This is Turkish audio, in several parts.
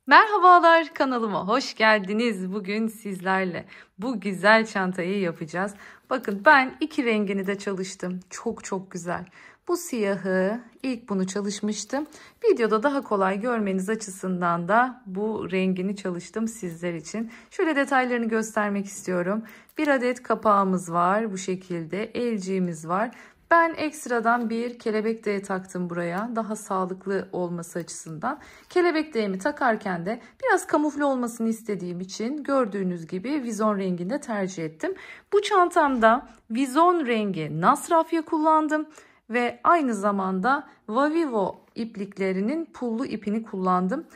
Merhabalar, kanalıma hoş geldiniz. Bugün sizlerle bu güzel çantayı yapacağız. Bakın ben iki rengini de çalıştım. Çok güzel. Bu siyahı ilk bunu çalışmıştım. Videoda daha kolay görmeniz açısından da bu rengini çalıştım sizler için. Şöyle detaylarını göstermek istiyorum. Bir adet kapağımız var bu şekilde. Elciğimiz var. Ben ekstradan bir kelebek deği taktım buraya. Daha sağlıklı olması açısından. Kelebek değimi takarken de biraz kamufle olmasını istediğim için gördüğünüz gibi vizon renginde tercih ettim. Bu çantamda vizon rengi nasrafya kullandım. Ve aynı zamanda Vavivo ipliklerinin pullu ipini kullandım.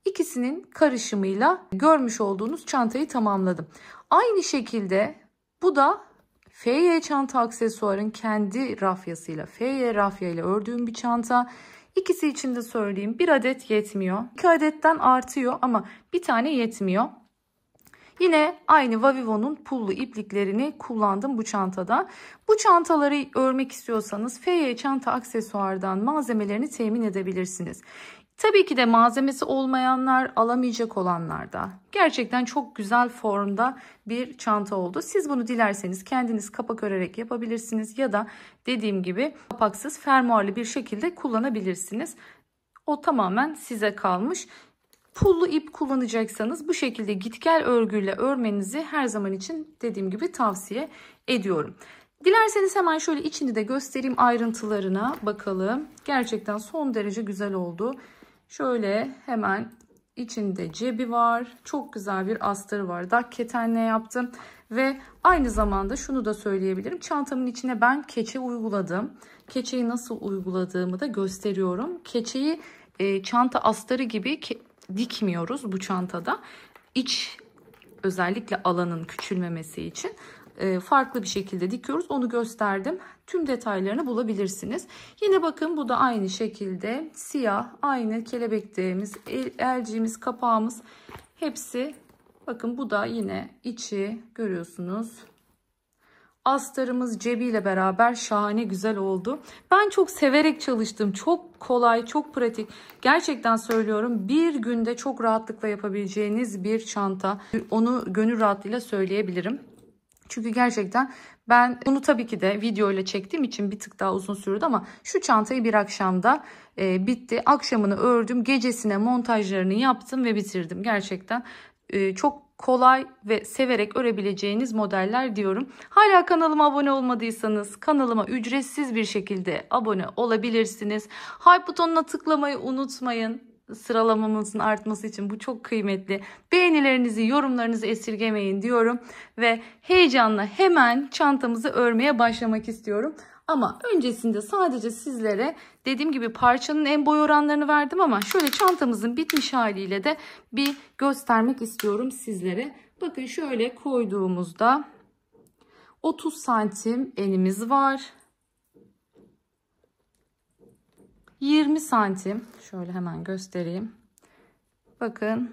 İkisinin karışımıyla görmüş olduğunuz çantayı tamamladım. Aynı şekilde bu da FY çanta aksesuarın kendi rafyasıyla, FY rafya ile ördüğüm bir çanta. İkisi için de söyleyeyim, bir adet yetmiyor. 2 adetten artıyor ama bir tane yetmiyor. Yine aynı Vavivo'nun pullu ipliklerini kullandım bu çantada. Bu çantaları örmek istiyorsanız FY çanta aksesuardan malzemelerini temin edebilirsiniz. Tabii ki de malzemesi olmayanlar, alamayacak olanlar da gerçekten çok güzel formda bir çanta oldu. Siz bunu dilerseniz kendiniz kapak örerek yapabilirsiniz ya da dediğim gibi kapaksız fermuarlı bir şekilde kullanabilirsiniz. O tamamen size kalmış. Pullu ip kullanacaksanız bu şekilde git gel örgüyle örmenizi her zaman için dediğim gibi tavsiye ediyorum. Dilerseniz hemen şöyle içini de göstereyim, ayrıntılarına bakalım. Gerçekten son derece güzel oldu. Şöyle hemen içinde cebi var. Çok güzel bir astarı var. Dak ketenle yaptım. Ve aynı zamanda şunu da söyleyebilirim. Çantamın içine ben keçe uyguladım. Keçeyi nasıl uyguladığımı da gösteriyorum. Keçeyi çanta astarı gibi dikmiyoruz bu çantada. İç özellikle alanın küçülmemesi için farklı bir şekilde dikiyoruz. Onu gösterdim. Tüm detaylarını bulabilirsiniz. Yine bakın bu da aynı şekilde siyah, aynı kelebek değimiz, elciğimiz, kapağımız hepsi. Bakın bu da yine içi görüyorsunuz. Astarımız cebiyle beraber şahane güzel oldu. Ben çok severek çalıştım. Çok kolay, çok pratik. Gerçekten söylüyorum, bir günde çok rahatlıkla yapabileceğiniz bir çanta. Onu gönül rahatlığıyla söyleyebilirim. Çünkü gerçekten ben bunu tabii ki de video ile çektiğim için bir tık daha uzun sürdü ama şu çantayı bir akşamda bitti. Akşamını ördüm, gecesine montajlarını yaptım ve bitirdim. Gerçekten çok kolay ve severek örebileceğiniz modeller diyorum. Hala kanalıma abone olmadıysanız kanalıma ücretsiz bir şekilde abone olabilirsiniz. Hype butonuna tıklamayı unutmayın. Sıralamamızın artması için bu çok kıymetli. Beğenilerinizi, yorumlarınızı esirgemeyin diyorum ve heyecanla hemen çantamızı örmeye başlamak istiyorum. Ama öncesinde sadece sizlere dediğim gibi parçanın en boy oranlarını verdim ama şöyle çantamızın bitmiş haliyle de bir göstermek istiyorum sizlere. Bakın şöyle koyduğumuzda 30 santim enimiz var. 20 santim şöyle hemen göstereyim. Bakın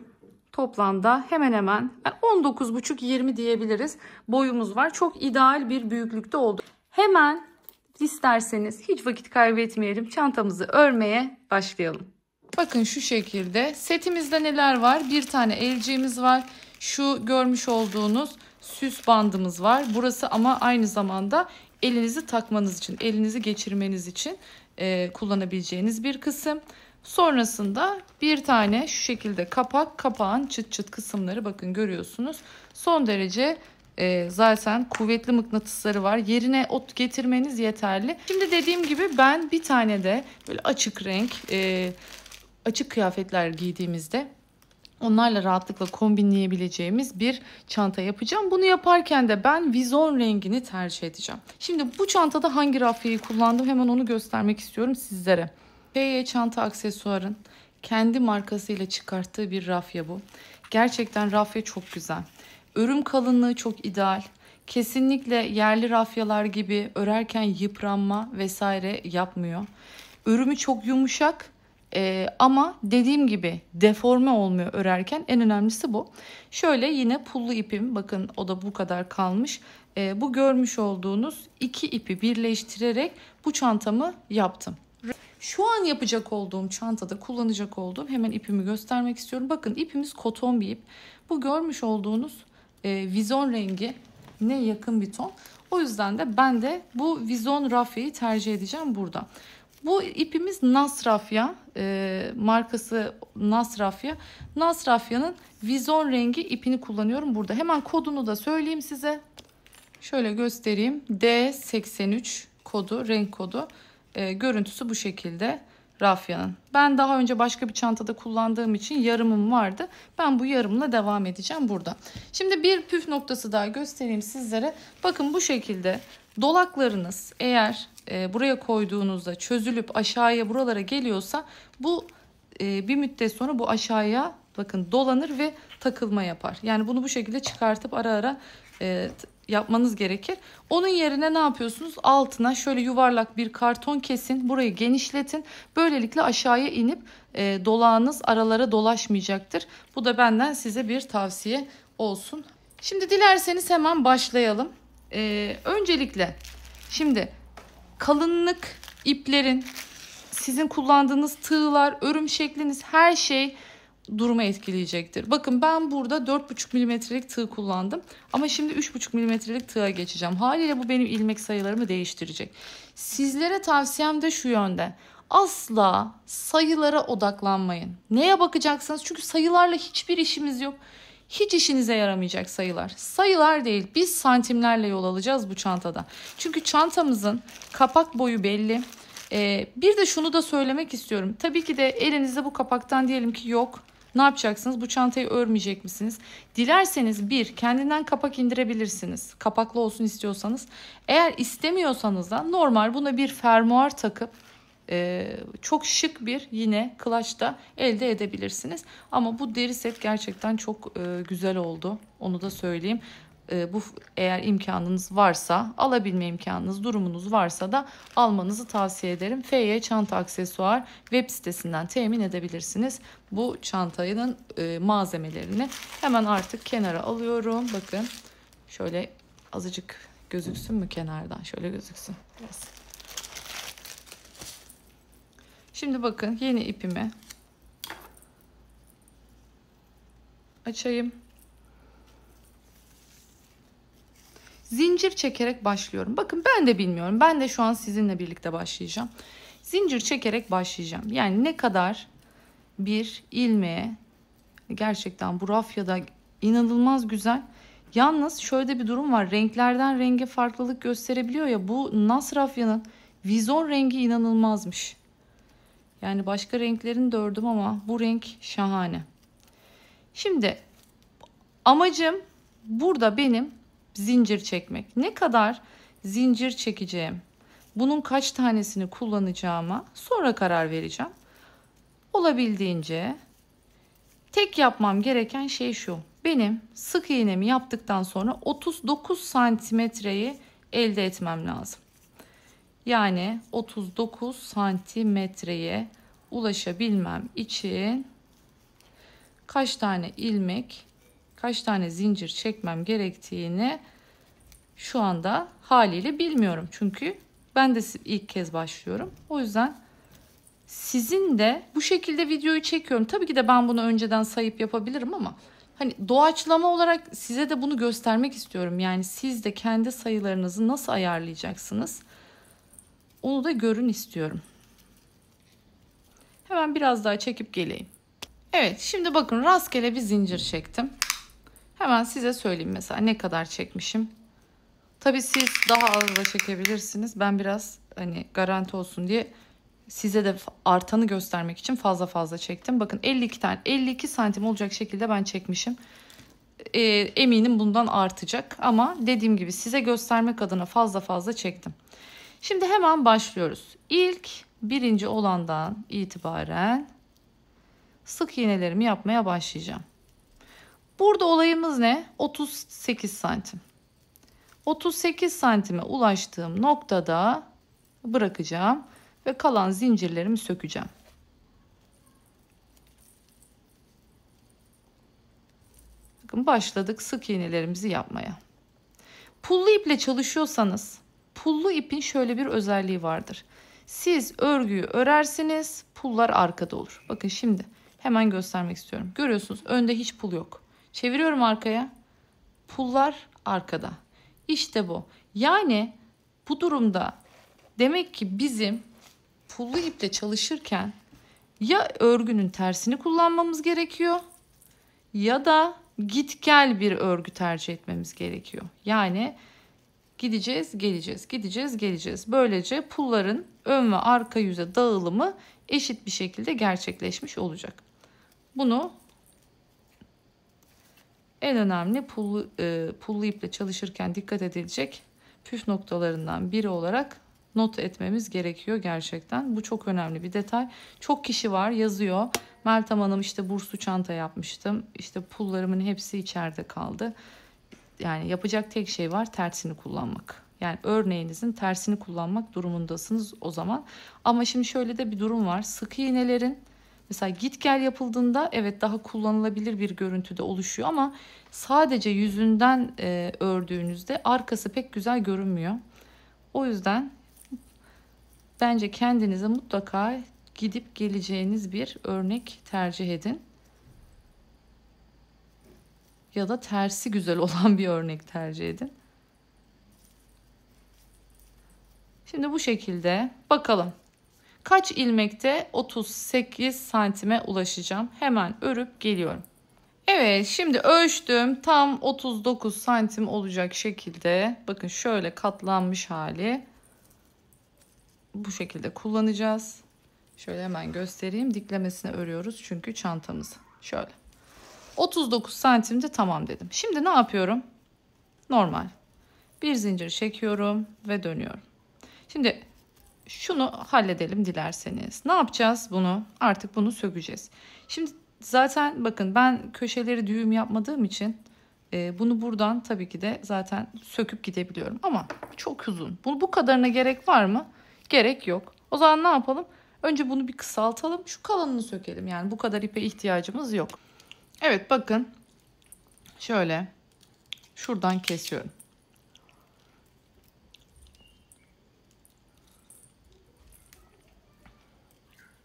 toplamda hemen hemen 19,5-20 diyebiliriz boyumuz var. Çok ideal bir büyüklükte oldu. Hemen isterseniz hiç vakit kaybetmeyelim, çantamızı örmeye başlayalım. Bakın şu şekilde setimizde neler var? Bir tane elciğimiz var. Şu görmüş olduğunuz süs bandımız var. Burası ama aynı zamanda elinizi takmanız için, elinizi geçirmeniz için kullanabileceğiniz bir kısım. Sonrasında bir tane şu şekilde kapak, kapağın çıt çıt kısımları bakın görüyorsunuz. Son derece zaten kuvvetli mıknatısları var. Yerine ot getirmeniz yeterli. Şimdi dediğim gibi ben bir tane de böyle açık renk, açık kıyafetler giydiğimizde onlarla rahatlıkla kombinleyebileceğimiz bir çanta yapacağım. Bunu yaparken de ben vizon rengini tercih edeceğim. Şimdi bu çantada hangi rafyayı kullandım hemen onu göstermek istiyorum sizlere. FY çanta aksesuarın kendi markasıyla çıkarttığı bir rafya bu. Gerçekten rafya çok güzel. Örüm kalınlığı çok ideal. Kesinlikle yerli rafyalar gibi örerken yıpranma vesaire yapmıyor. Örümü çok yumuşak. Ama dediğim gibi deforme olmuyor örerken, en önemlisi bu. Şöyle yine pullu ipim, bakın o da bu kadar kalmış. Bu görmüş olduğunuz iki ipi birleştirerek bu çantamı yaptım. Şu an yapacak olduğum çantada kullanacak olduğum, hemen ipimi göstermek istiyorum. Bakın ipimiz koton bir ip. Bu görmüş olduğunuz vizon rengi ne yakın bir ton. O yüzden de ben de bu vizon rafyayı tercih edeceğim burada. Bu ipimiz Nasrafya, markası Nasrafya. Nasrafya'nın vizon rengi ipini kullanıyorum burada. Hemen kodunu da söyleyeyim size. Şöyle göstereyim. D83 kodu, renk kodu. Görüntüsü bu şekilde rafyanın. Ben daha önce başka bir çantada kullandığım için yarımım vardı. Ben bu yarımla devam edeceğim burada. Şimdi bir püf noktası daha göstereyim sizlere. Bakın bu şekilde dolaklarınız eğer buraya koyduğunuzda çözülüp aşağıya buralara geliyorsa bu bir müddet sonra bu aşağıya bakın dolanır ve takılma yapar. Yani bunu bu şekilde çıkartıp ara ara yapmanız gerekir. Onun yerine ne yapıyorsunuz? Altına şöyle yuvarlak bir karton kesin. Burayı genişletin. Böylelikle aşağıya inip dolağınız aralara dolaşmayacaktır. Bu da benden size bir tavsiye olsun. Şimdi dilerseniz hemen başlayalım. Öncelikle şimdi kalınlık iplerin, sizin kullandığınız tığlar, örüm şekliniz, her şey durumu etkileyecektir. Bakın ben burada 4,5 milimetrelik tığ kullandım. Ama şimdi 3,5 milimetrelik tığa geçeceğim. Haliyle bu benim ilmek sayılarımı değiştirecek. Sizlere tavsiyem de şu yönde. Asla sayılara odaklanmayın. Neye bakacaksınız? Çünkü sayılarla hiçbir işimiz yok. Hiç işinize yaramayacak sayılar. Sayılar değil, biz santimlerle yol alacağız bu çantada. Çünkü çantamızın kapak boyu belli. Bir de şunu da söylemek istiyorum. Tabii ki de elinizde bu kapaktan diyelim ki yok. Ne yapacaksınız? Bu çantayı örmeyecek misiniz? Dilerseniz kendinden kapak indirebilirsiniz. Kapaklı olsun istiyorsanız. Eğer istemiyorsanız da normal buna bir fermuar takıp çok şık bir yine clutch da elde edebilirsiniz. Ama bu deri set gerçekten çok güzel oldu. Onu da söyleyeyim. Bu eğer imkanınız varsa, alabilme imkanınız, durumunuz varsa da almanızı tavsiye ederim. FY Çanta Aksesuar web sitesinden temin edebilirsiniz. Bu çantanın malzemelerini hemen artık kenara alıyorum. Bakın şöyle azıcık gözüksün mü kenardan? Şöyle gözüksün biraz. Şimdi bakın yeni ipimi açayım. Zincir çekerek başlıyorum. Bakın ben de bilmiyorum. Ben de şu an sizinle birlikte başlayacağım. Zincir çekerek başlayacağım. Yani ne kadar bir ilmeğe, gerçekten bu rafyada inanılmaz güzel. Yalnız şöyle bir durum var. Renklerden renge farklılık gösterebiliyor ya. Bu Nas rafyanın vizon rengi inanılmazmış. Yani başka renklerini de ördüm ama bu renk şahane. Şimdi amacım burada benim zincir çekmek. Ne kadar zincir çekeceğim, bunun kaç tanesini kullanacağıma sonra karar vereceğim. Olabildiğince tek yapmam gereken şey şu. Benim sık iğnemi yaptıktan sonra 39 santimetreyi elde etmem lazım. Yani 39 santimetreye ulaşabilmem için kaç tane ilmek, kaç tane zincir çekmem gerektiğini şu anda haliyle bilmiyorum. Çünkü ben de ilk kez başlıyorum. O yüzden sizin de bu şekilde videoyu çekiyorum. Tabii ki de ben bunu önceden sayıp yapabilirim ama hani doğaçlama olarak size de bunu göstermek istiyorum. Yani siz de kendi sayılarınızı nasıl ayarlayacaksınız? Onu da görün istiyorum. Hemen biraz daha çekip geleyim. Evet, şimdi bakın rastgele bir zincir çektim. Hemen size söyleyeyim mesela ne kadar çekmişim. Tabii siz daha az da çekebilirsiniz. Ben biraz hani garanti olsun diye size de artanı göstermek için fazla çektim. Bakın 52 santim olacak şekilde ben çekmişim. Eminim bundan artacak ama dediğim gibi size göstermek adına fazla çektim. Şimdi hemen başlıyoruz. İlk birinci olandan itibaren sık iğnelerimi yapmaya başlayacağım. Burada olayımız ne? 38 santim. 38 santime ulaştığım noktada bırakacağım ve kalan zincirlerimi sökeceğim. Bakın başladık sık iğnelerimizi yapmaya. Pullu iple çalışıyorsanız pullu ipin şöyle bir özelliği vardır. Siz örgüyü örersiniz, pullar arkada olur. Bakın şimdi hemen göstermek istiyorum. Görüyorsunuz önde hiç pul yok. Çeviriyorum arkaya. Pullar arkada. İşte bu. Yani bu durumda demek ki bizim pullu iple çalışırken ya örgünün tersini kullanmamız gerekiyor ya da git gel bir örgü tercih etmemiz gerekiyor. Yani gideceğiz, geleceğiz, gideceğiz, geleceğiz. Böylece pulların ön ve arka yüze dağılımı eşit bir şekilde gerçekleşmiş olacak. Bunu en önemli pullu iple çalışırken dikkat edilecek püf noktalarından biri olarak not etmemiz gerekiyor gerçekten. Bu çok önemli bir detay. Çok kişi var yazıyor. Meltem Hanım işte burslu çanta yapmıştım. İşte pullarımın hepsi içeride kaldı. Yani yapacak tek şey var, tersini kullanmak. Yani örneğinizin tersini kullanmak durumundasınız o zaman. Ama şimdi şöyle de bir durum var. Sık iğnelerin mesela git gel yapıldığında evet daha kullanılabilir bir görüntüde oluşuyor ama sadece yüzünden ördüğünüzde arkası pek güzel görünmüyor. O yüzden bence kendinize mutlaka gidip geleceğiniz bir örnek tercih edin. Ya da tersi güzel olan bir örnek tercih edin. Şimdi bu şekilde bakalım. Kaç ilmekte 38 santime ulaşacağım. Hemen örüp geliyorum. Evet, şimdi ölçtüm. Tam 39 santim olacak şekilde. Bakın şöyle katlanmış hali. Bu şekilde kullanacağız. Şöyle hemen göstereyim. Diklemesine örüyoruz çünkü çantamızı. Şöyle. 39 santimde tamam dedim. Şimdi ne yapıyorum? Normal. Bir zincir çekiyorum ve dönüyorum. Şimdi şunu halledelim dilerseniz. Ne yapacağız bunu? Artık bunu sökeceğiz. Şimdi zaten bakın ben köşeleri düğüm yapmadığım için bunu buradan tabii ki de zaten söküp gidebiliyorum. Ama çok uzun. Bu kadarına gerek var mı? Gerek yok. O zaman ne yapalım? Önce bunu bir kısaltalım. Şu kalanını sökelim. Yani bu kadar ipe ihtiyacımız yok. Evet bakın. Şöyle. Şuradan kesiyorum.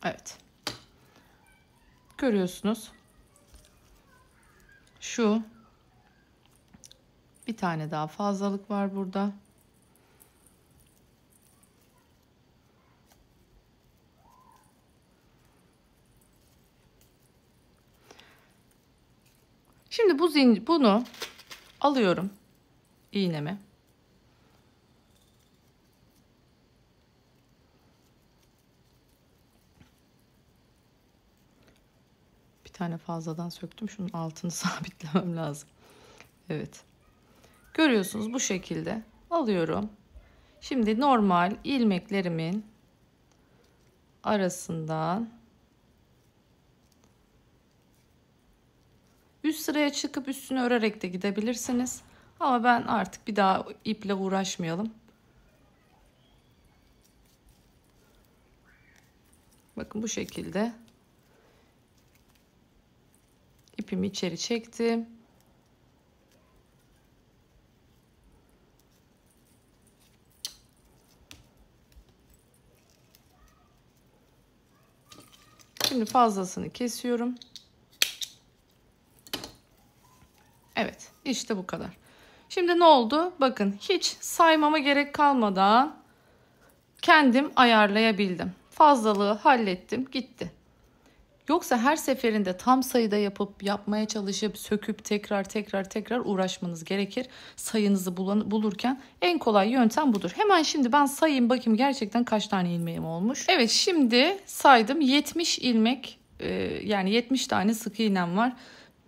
Evet. Görüyorsunuz. Şu bir tane daha fazlalık var burada. Şimdi bunu alıyorum iğneme. Bir tane fazladan söktüm. Şunun altını sabitlemem lazım. Evet. Görüyorsunuz bu şekilde alıyorum. Şimdi normal ilmeklerimin arasından üst sıraya çıkıp üstünü örerek de gidebilirsiniz. Ama ben artık bir daha iple uğraşmayalım. Bakın bu şekilde ipimi içeri çektim. Şimdi fazlasını kesiyorum. Evet, işte bu kadar. Şimdi ne oldu? Bakın hiç saymama gerek kalmadan kendim ayarlayabildim. Fazlalığı hallettim, gitti. Yoksa her seferinde tam sayıda yapmaya çalışıp söküp tekrar uğraşmanız gerekir. Sayınızı bulurken en kolay yöntem budur. Hemen şimdi ben sayayım bakayım gerçekten kaç tane ilmeğim olmuş. Evet şimdi saydım 70 ilmek yani 70 tane sık iğnem var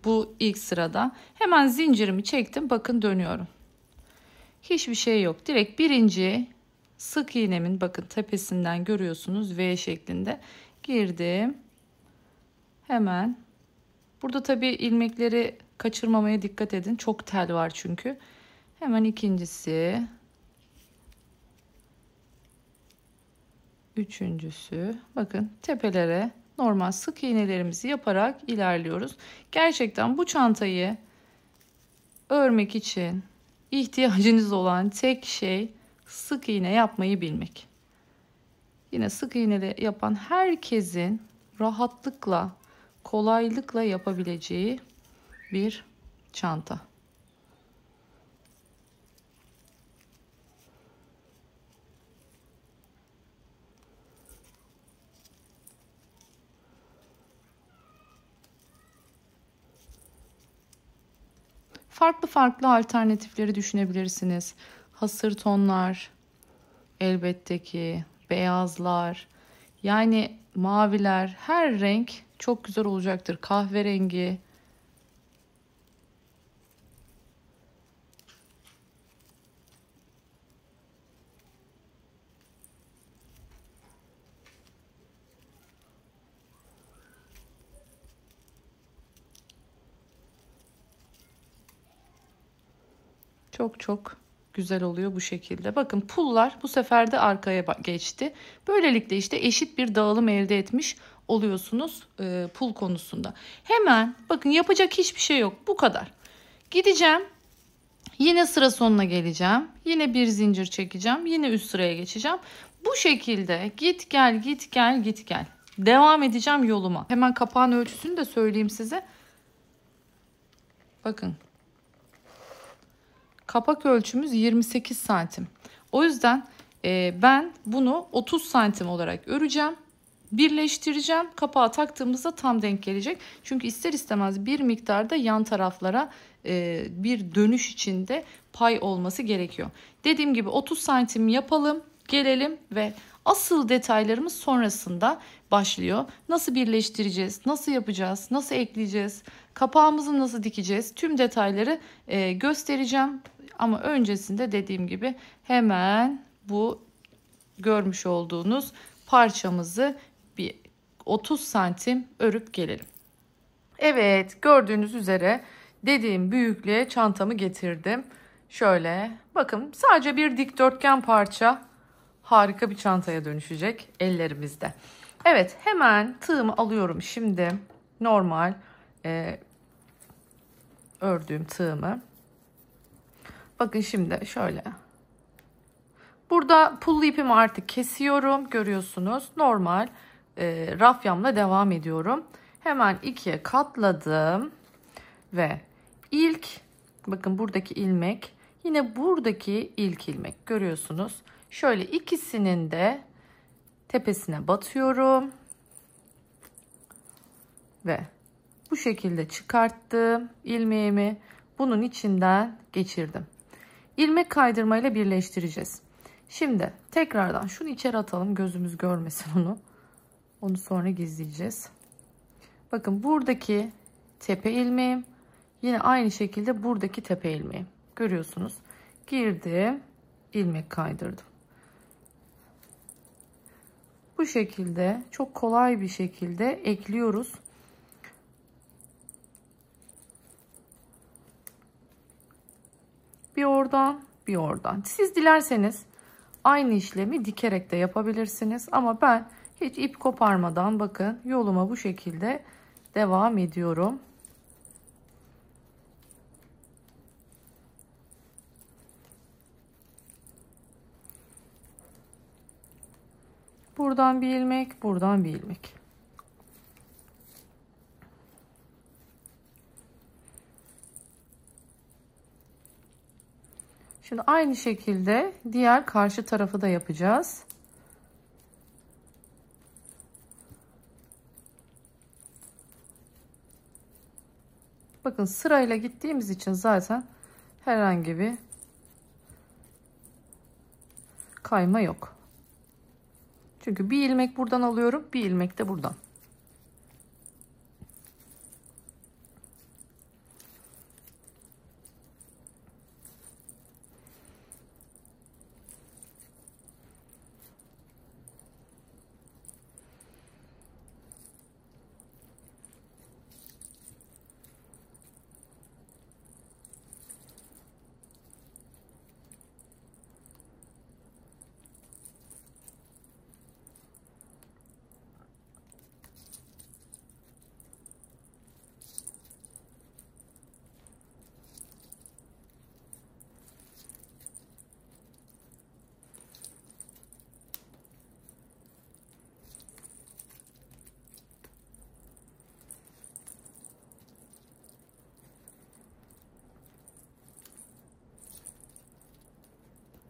bu ilk sırada. Hemen zincirimi çektim bakın dönüyorum. Hiçbir şey yok. Direkt birinci sık iğnemin bakın tepesinden görüyorsunuz V şeklinde girdim. Hemen burada tabii ilmekleri kaçırmamaya dikkat edin. Çok tel var çünkü. Hemen ikincisi. Üçüncüsü. Bakın tepelere normal sık iğnelerimizi yaparak ilerliyoruz. Gerçekten bu çantayı örmek için ihtiyacınız olan tek şey sık iğne yapmayı bilmek. Yine sık iğneli yapan herkesin rahatlıkla, kolaylıkla yapabileceği bir çanta. Farklı farklı alternatifleri düşünebilirsiniz. Hasır tonlar, elbette ki beyazlar, yani maviler, her renk çok güzel olacaktır. Kahverengi. Çok çok güzel oluyor bu şekilde. Bakın pullar bu sefer de arkaya geçti. Böylelikle işte eşit bir dağılım elde etmiş oluyorsunuz pul konusunda. Hemen bakın, yapacak hiçbir şey yok. Bu kadar. Gideceğim. Yine sıra sonuna geleceğim. Yine bir zincir çekeceğim. Yine üst sıraya geçeceğim. Bu şekilde git gel git gel git gel. Devam edeceğim yoluma. Hemen kapağın ölçüsünü de söyleyeyim size. Bakın. Kapak ölçümüz 28 santim. O yüzden ben bunu 30 santim olarak öreceğim. Birleştireceğim. Kapağı taktığımızda tam denk gelecek. Çünkü ister istemez bir miktarda yan taraflara bir dönüş içinde pay olması gerekiyor. Dediğim gibi 30 santim yapalım, gelelim ve asıl detaylarımız sonrasında başlıyor. Nasıl birleştireceğiz, nasıl yapacağız, nasıl ekleyeceğiz, kapağımızı nasıl dikeceğiz, tüm detayları göstereceğim. Ama öncesinde dediğim gibi hemen bu görmüş olduğunuz parçamızı bir 30 santim örüp gelelim. Evet, gördüğünüz üzere dediğim büyüklüğe çantamı getirdim. Şöyle bakın, sadece bir dikdörtgen parça harika bir çantaya dönüşecek ellerimizde. Evet, hemen tığımı alıyorum şimdi, normal ördüğüm tığımı. Bakın şimdi şöyle. Burada pullu ipimi artık kesiyorum. Görüyorsunuz. Normal rafyamla devam ediyorum. Hemen ikiye katladım. Ve ilk, bakın buradaki ilmek, yine buradaki ilk ilmek. Görüyorsunuz. Şöyle ikisinin de tepesine batıyorum. Ve bu şekilde çıkarttım ilmeğimi. Bunun içinden geçirdim. İlmek kaydırmayla birleştireceğiz. Şimdi tekrardan şunu içeri atalım, gözümüz görmesin onu. Onu sonra gizleyeceğiz. Bakın buradaki tepe ilmeğim, yine aynı şekilde buradaki tepe ilmeğim. Görüyorsunuz. Girdim, ilmek kaydırdım. Bu şekilde çok kolay bir şekilde ekliyoruz. Bir oradan, bir oradan. Siz dilerseniz aynı işlemi dikerek de yapabilirsiniz. Ama ben hiç ip koparmadan bakın yoluma bu şekilde devam ediyorum. Buradan bir ilmek, buradan bir ilmek. Şimdi aynı şekilde diğer karşı tarafı da yapacağız. Bakın sırayla gittiğimiz için zaten herhangi bir kayma yok. Çünkü bir ilmek buradan alıyorum, bir ilmek de buradan.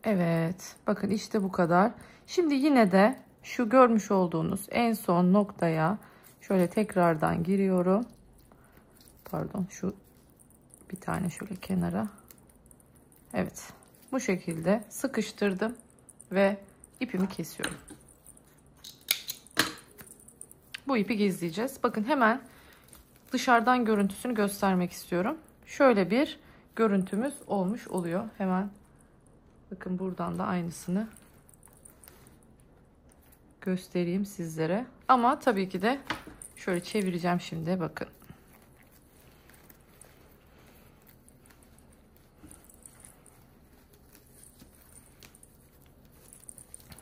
Evet, bakın işte bu kadar. Şimdi yine de şu görmüş olduğunuz en son noktaya şöyle tekrardan giriyorum. Pardon, şu bir tane şöyle kenara. Evet, bu şekilde sıkıştırdım ve ipimi kesiyorum. Bu ipi gizleyeceğiz. Bakın hemen dışarıdan görüntüsünü göstermek istiyorum. Şöyle bir görüntümüz olmuş oluyor. Hemen bakın buradan da aynısını göstereyim sizlere. Ama tabii ki de şöyle çevireceğim şimdi, bakın.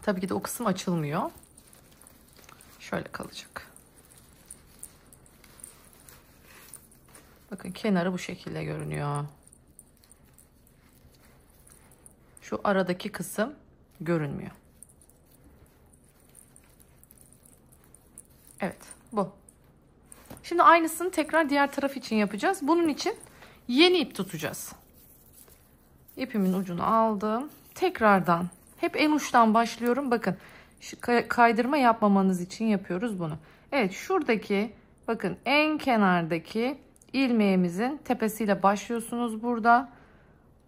Tabii ki de o kısım açılmıyor. Şöyle kalacak. Bakın kenarı bu şekilde görünüyor. Şu aradaki kısım görünmüyor. Evet, bu. Şimdi aynısını tekrar diğer taraf için yapacağız. Bunun için yeni ip tutacağız. İpimin ucunu aldım. Tekrardan hep en uçtan başlıyorum. Bakın şu kaydırma yapmamanız için yapıyoruz bunu. Evet, şuradaki bakın en kenardaki ilmeğimizin tepesiyle başlıyorsunuz burada.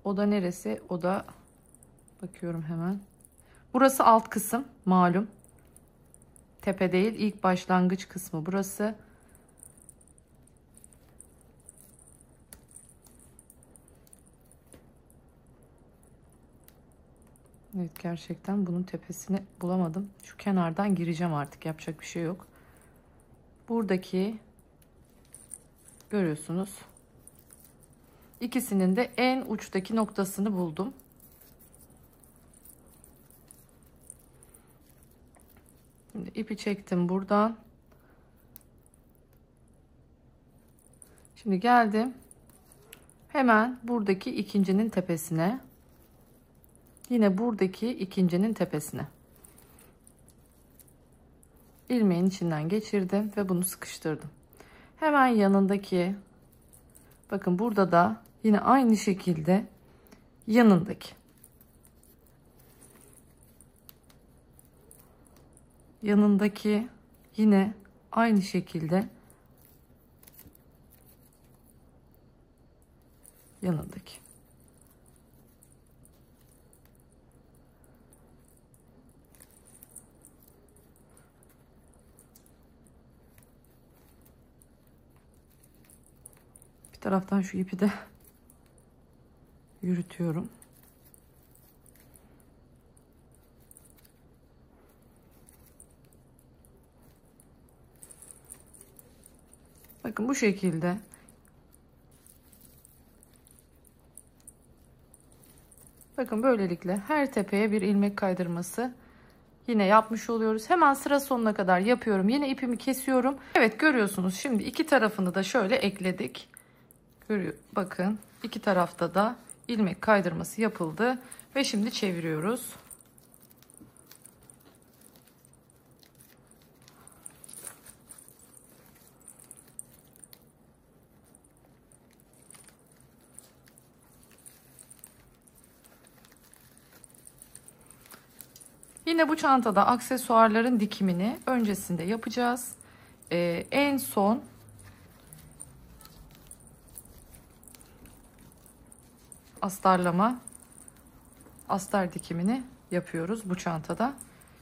O da neresi? O da bakıyorum hemen. Burası alt kısım malum. Tepe değil, ilk başlangıç kısmı burası. Evet, gerçekten bunun tepesini bulamadım. Şu kenardan gireceğim artık, yapacak bir şey yok. Buradaki görüyorsunuz. İkisinin de en uçtaki noktasını buldum. Şimdi ipi çektim buradan. Şimdi geldim. Hemen buradaki ikincinin tepesine. Yine buradaki ikincinin tepesine. İlmeğin içinden geçirdim ve bunu sıkıştırdım. Hemen yanındaki, bakın burada da yine aynı şekilde yanındaki. Yanındaki yine aynı şekilde yanındaki. Bir taraftan şu ipi de yürütüyorum. Bakın bu şekilde bakın böylelikle her tepeye bir ilmek kaydırması yine yapmış oluyoruz. Hemen sıra sonuna kadar yapıyorum. Yine ipimi kesiyorum. Evet, görüyorsunuz şimdi iki tarafını da şöyle ekledik. Bakın iki tarafta da ilmek kaydırması yapıldı ve şimdi çeviriyoruz. Yine bu çantada aksesuarların dikimini öncesinde yapacağız. En son astar dikimini yapıyoruz bu çantada.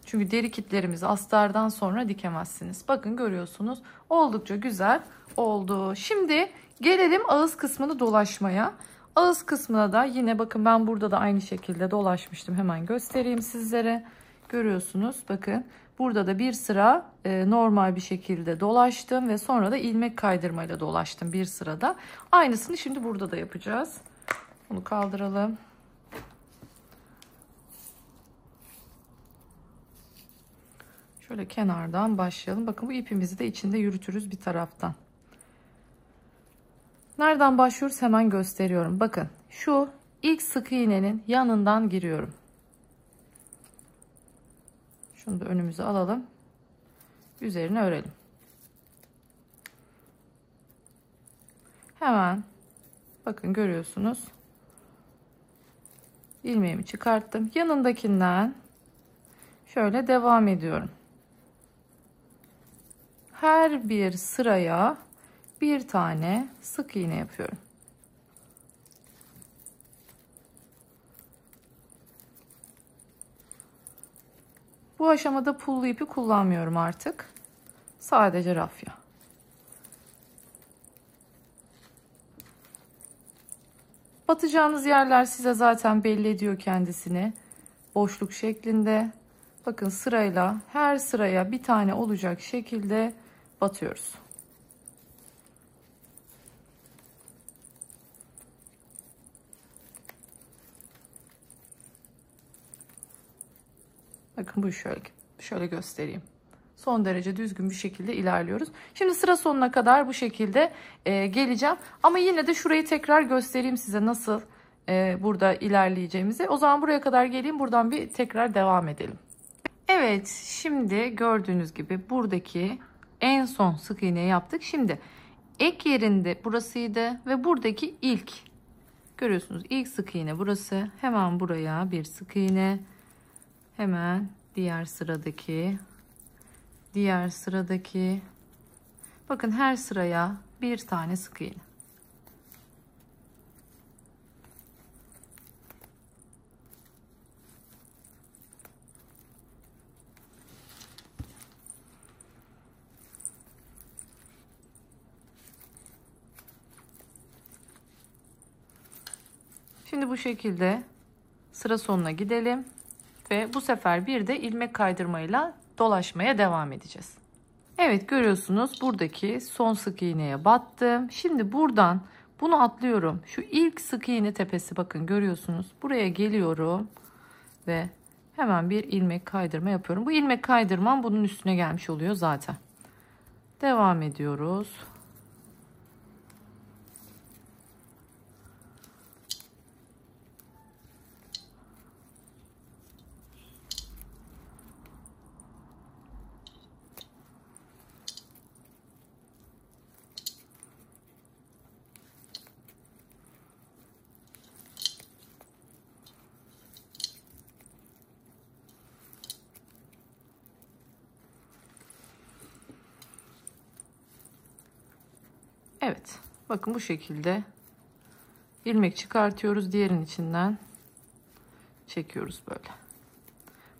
Çünkü deri kitlerimizi astardan sonra dikemezsiniz. Bakın görüyorsunuz, oldukça güzel oldu. Şimdi gelelim ağız kısmını dolaşmaya. Ağız kısmına da yine bakın ben burada da aynı şekilde dolaşmıştım. Hemen göstereyim sizlere. Görüyorsunuz bakın burada da bir sıra normal bir şekilde dolaştım ve sonra da ilmek kaydırmayla dolaştım bir sırada. Aynısını şimdi burada da yapacağız. Bunu kaldıralım. Şöyle kenardan başlayalım. Bakın bu ipimizi de içinde yürütürüz bir taraftan. Nereden başlıyoruz hemen gösteriyorum. Bakın şu ilk sık iğnenin yanından giriyorum. Şunu da önümüze alalım. Üzerine örelim. Hemen bakın görüyorsunuz. ilmeğimi çıkarttım. Yanındakinden şöyle devam ediyorum. Her bir sıraya bir tane sık iğne yapıyorum. Bu aşamada pullu ipi kullanmıyorum artık. Sadece rafya. Batacağınız yerler size zaten belli ediyor kendisini. Boşluk şeklinde. Bakın sırayla her sıraya bir tane olacak şekilde batıyoruz. Bakın bu şöyle göstereyim. Son derece düzgün bir şekilde ilerliyoruz. Şimdi sıra sonuna kadar bu şekilde geleceğim. Ama yine de şurayı tekrar göstereyim size nasıl burada ilerleyeceğimizi. O zaman buraya kadar geleyim. Buradan bir tekrar devam edelim. Evet, şimdi gördüğünüz gibi buradaki en son sık iğneyi yaptık. Şimdi ek yerinde burasıydı ve buradaki ilk görüyorsunuz. İlk sık iğne burası. Hemen buraya bir sık iğne. Hemen diğer sıradaki. Bakın her sıraya bir tane sık iğne. Şimdi bu şekilde sıra sonuna gidelim ve bu sefer bir de ilmek kaydırmayla dolaşmaya devam edeceğiz. Evet, görüyorsunuz buradaki son sık iğneye battım. Şimdi buradan bunu atlıyorum. Şu ilk sık iğne tepesi, bakın görüyorsunuz. Buraya geliyorum ve hemen bir ilmek kaydırma yapıyorum. Bu ilmek kaydırmam bunun üstüne gelmiş oluyor zaten. Devam ediyoruz. Evet, bakın bu şekilde ilmek çıkartıyoruz, diğerinin içinden çekiyoruz böyle.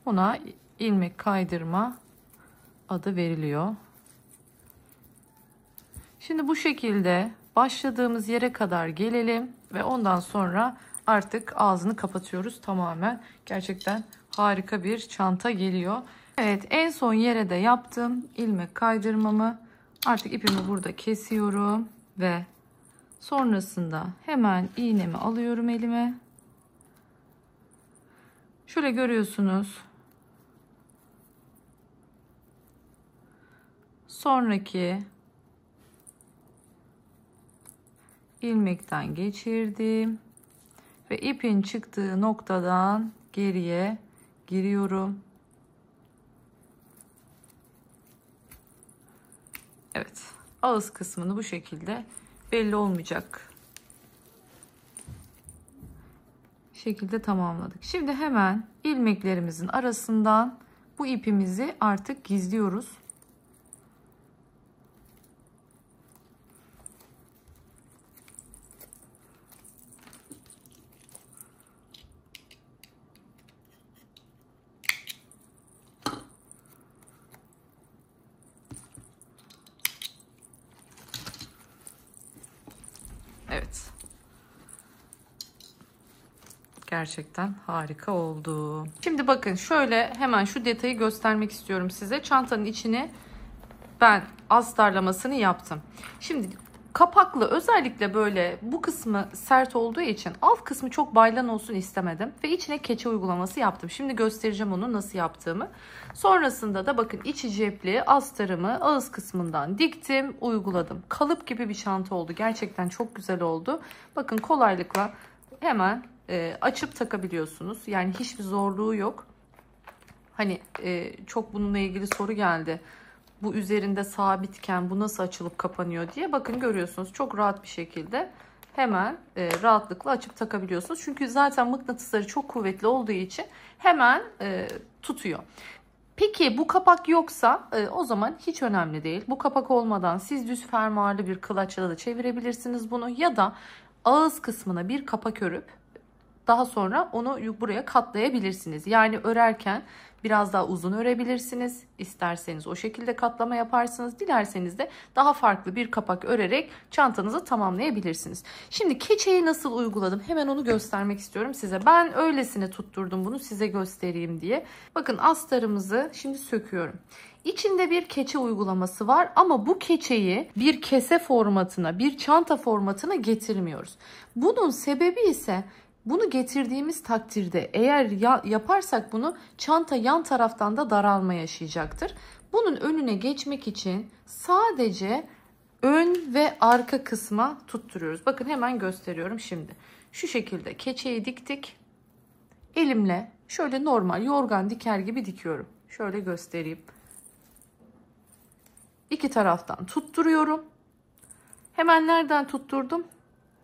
Buna ilmek kaydırma adı veriliyor. Şimdi bu şekilde başladığımız yere kadar gelelim ve ondan sonra artık ağzını kapatıyoruz tamamen. Gerçekten harika bir çanta geliyor. Evet, en son yere de yaptım ilmek kaydırmamı. Artık ipimi burada kesiyorum ve sonrasında hemen iğnemi alıyorum elime. Şöyle görüyorsunuz. Sonraki ilmekten geçirdim ve ipin çıktığı noktadan geriye giriyorum. Evet, ağız kısmını bu şekilde belli olmayacak şekilde tamamladık. Şimdi hemen ilmeklerimizin arasından bu ipimizi artık gizliyoruz. Evet. Gerçekten harika oldu. Şimdi bakın şöyle hemen şu detayı göstermek istiyorum size. Çantanın içine ben astarlamasını yaptım. Şimdi kapaklı özellikle böyle bu kısmı sert olduğu için alt kısmı çok baylan olsun istemedim. Ve içine keçe uygulaması yaptım. Şimdi göstereceğim onu nasıl yaptığımı. Sonrasında da bakın içi cepli astarımı ağız kısmından diktim, uyguladım. Kalıp gibi bir çanta oldu. Gerçekten çok güzel oldu. Bakın kolaylıkla hemen açıp takabiliyorsunuz. Yani hiçbir zorluğu yok. Hani çok bununla ilgili soru geldi. Bu üzerinde sabitken bu nasıl açılıp kapanıyor diye. Bakın görüyorsunuz çok rahat bir şekilde hemen rahatlıkla açıp takabiliyorsunuz. Çünkü zaten mıknatısları çok kuvvetli olduğu için hemen tutuyor. Peki bu kapak yoksa o zaman hiç önemli değil. Bu kapak olmadan siz düz fermuarlı bir kılaçla da çevirebilirsiniz bunu, ya da ağız kısmına bir kapak örüp daha sonra onu buraya katlayabilirsiniz. Yani örerken biraz daha uzun örebilirsiniz. İsterseniz o şekilde katlama yaparsınız. Dilerseniz de daha farklı bir kapak örerek çantanızı tamamlayabilirsiniz. Şimdi keçeyi nasıl uyguladım? Hemen onu göstermek istiyorum size. Ben öylesine tutturdum bunu size göstereyim diye. Bakın astarımızı şimdi söküyorum. İçinde bir keçe uygulaması var ama bu keçeyi bir kese formatına, bir çanta formatına getirmiyoruz. Bunun sebebi ise bunu getirdiğimiz takdirde eğer yaparsak bunu çanta yan taraftan da daralma yaşayacaktır. Bunun önüne geçmek için sadece ön ve arka kısma tutturuyoruz. Bakın hemen gösteriyorum şimdi. Şu şekilde keçeyi diktik. Elimle şöyle normal yorgan diker gibi dikiyorum. Şöyle göstereyim. İki taraftan tutturuyorum. Hemen nereden tutturdum?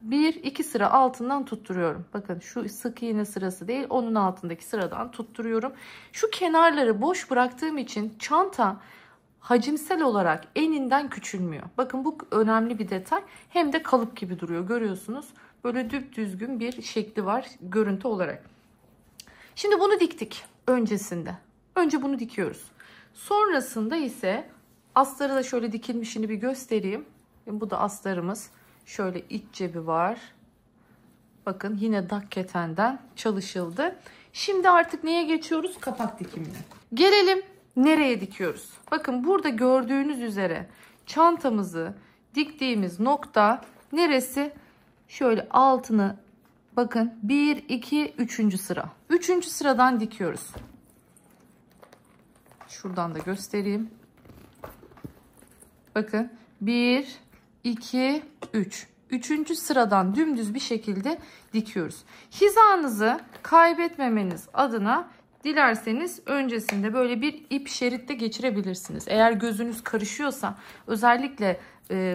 1-2 sıra altından tutturuyorum. Bakın şu sık iğne sırası değil, onun altındaki sıradan tutturuyorum. Şu kenarları boş bıraktığım için çanta hacimsel olarak eninden küçülmüyor. Bakın bu önemli bir detay. Hem de kalıp gibi duruyor. Görüyorsunuz. Böyle düzgün bir şekli var görüntü olarak. Şimdi bunu diktik öncesinde. Önce bunu dikiyoruz. Sonrasında ise astarı da şöyle dikilmişini bir göstereyim. Bu da astarımız. Şöyle iç cebi var. Bakın yine dak ketenden çalışıldı. Şimdi artık neye geçiyoruz? Kapak dikimine. Gelelim nereye dikiyoruz? Bakın burada gördüğünüz üzere çantamızı diktiğimiz nokta neresi? Şöyle altını bakın 1, 2, 3. sıra. 3. sıradan dikiyoruz. Şuradan da göstereyim. Bakın 1, 2, 3. 3. sıradan dümdüz bir şekilde dikiyoruz. Hizanızı kaybetmemeniz adına dilerseniz öncesinde böyle bir ip şeritte geçirebilirsiniz. Eğer gözünüz karışıyorsa, özellikle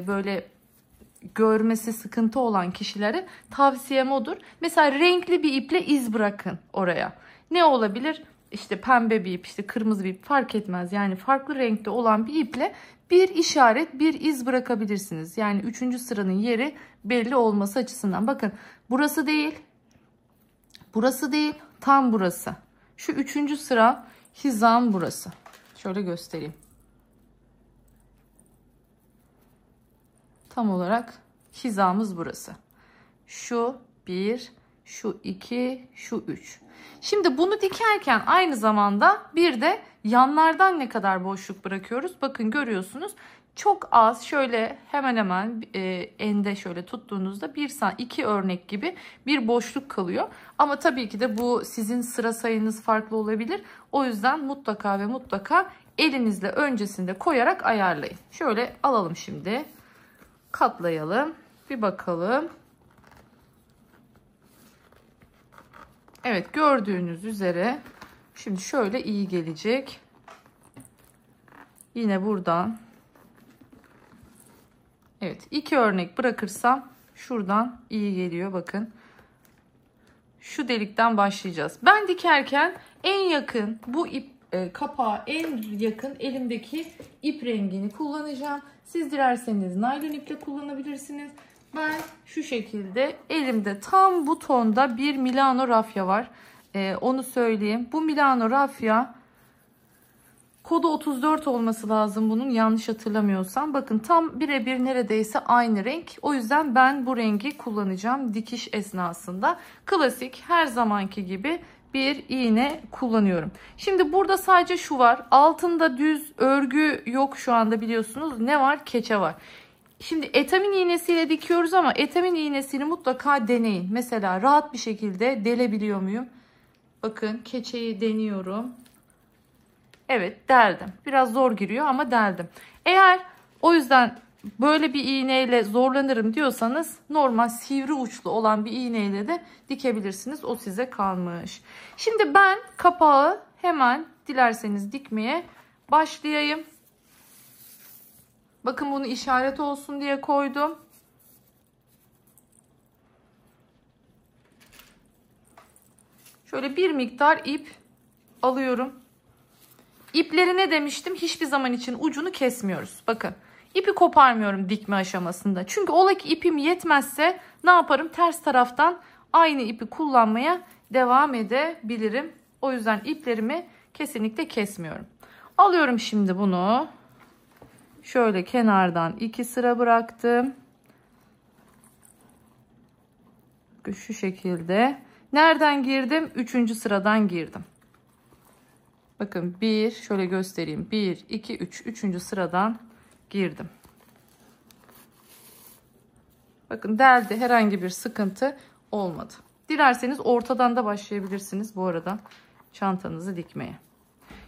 böyle görmesi sıkıntı olan kişilere tavsiyem odur. Mesela renkli bir iple iz bırakın oraya. Ne olabilir? İşte pembe bir ip, işte kırmızı bir ip, fark etmez. Yani farklı renkte olan bir iple bir işaret, bir iz bırakabilirsiniz. Yani 3. sıranın yeri belli olması açısından. Bakın burası değil, burası değil, tam burası. Şu 3. sıra hizam burası. Şöyle göstereyim. Tam olarak hizamız burası. Şu 1, şu 2, şu 3. Şimdi bunu dikerken aynı zamanda bir de yanlardan ne kadar boşluk bırakıyoruz? Bakın görüyorsunuz. Çok az, şöyle hemen hemen ende şöyle tuttuğunuzda 2 örnek gibi bir boşluk kalıyor. Ama tabii ki de bu sizin sıra sayınız farklı olabilir. O yüzden mutlaka ve mutlaka elinizle öncesinde koyarak ayarlayın. Şöyle alalım şimdi. Katlayalım. Bir bakalım. Evet, gördüğünüz üzere şimdi şöyle iyi gelecek. Yine buradan. Evet, 2 örnek bırakırsam şuradan iyi geliyor. Bakın. Şu delikten başlayacağız. Ben dikerken en yakın bu ip kapağa en yakın elimdeki ip rengini kullanacağım. Siz dilerseniz naylon iple kullanabilirsiniz. Ben şu şekilde elimde tam bu tonda bir Milano rafya var. Onu söyleyeyim. Bu Milano rafya kodu 34 olması lazım bunun, yanlış hatırlamıyorsam. Bakın tam birebir neredeyse aynı renk. O yüzden ben bu rengi kullanacağım dikiş esnasında. Klasik her zamanki gibi bir iğne kullanıyorum. Şimdi burada sadece şu var. Altında düz örgü yok şu anda, biliyorsunuz. Ne var? Keçe var. Şimdi etamin iğnesiyle dikiyoruz ama etamin iğnesini mutlaka deneyin. Mesela rahat bir şekilde delebiliyor muyum? Bakın keçeyi deniyorum. Evet, deldim. Biraz zor giriyor ama deldim. Eğer o yüzden böyle bir iğneyle zorlanırım diyorsanız normal sivri uçlu olan bir iğneyle de dikebilirsiniz. O size kalmış. Şimdi ben kapağı hemen dilerseniz dikmeye başlayayım. Bakın bunu işaret olsun diye koydum. Şöyle bir miktar ip alıyorum. İpleri ne demiştim? Hiçbir zaman için ucunu kesmiyoruz. Bakın ipi koparmıyorum dikme aşamasında. Çünkü ola ki ipim yetmezse ne yaparım? Ters taraftan aynı ipi kullanmaya devam edebilirim. O yüzden iplerimi kesinlikle kesmiyorum. Alıyorum şimdi bunu. Şöyle kenardan 2 sıra bıraktım. Şu şekilde. Nereden girdim? 3. sıradan girdim. Bakın şöyle göstereyim. 1, 2, 3. 3. sıradan girdim. Bakın deldi. Herhangi bir sıkıntı olmadı. Dilerseniz ortadan da başlayabilirsiniz bu arada çantanızı dikmeye.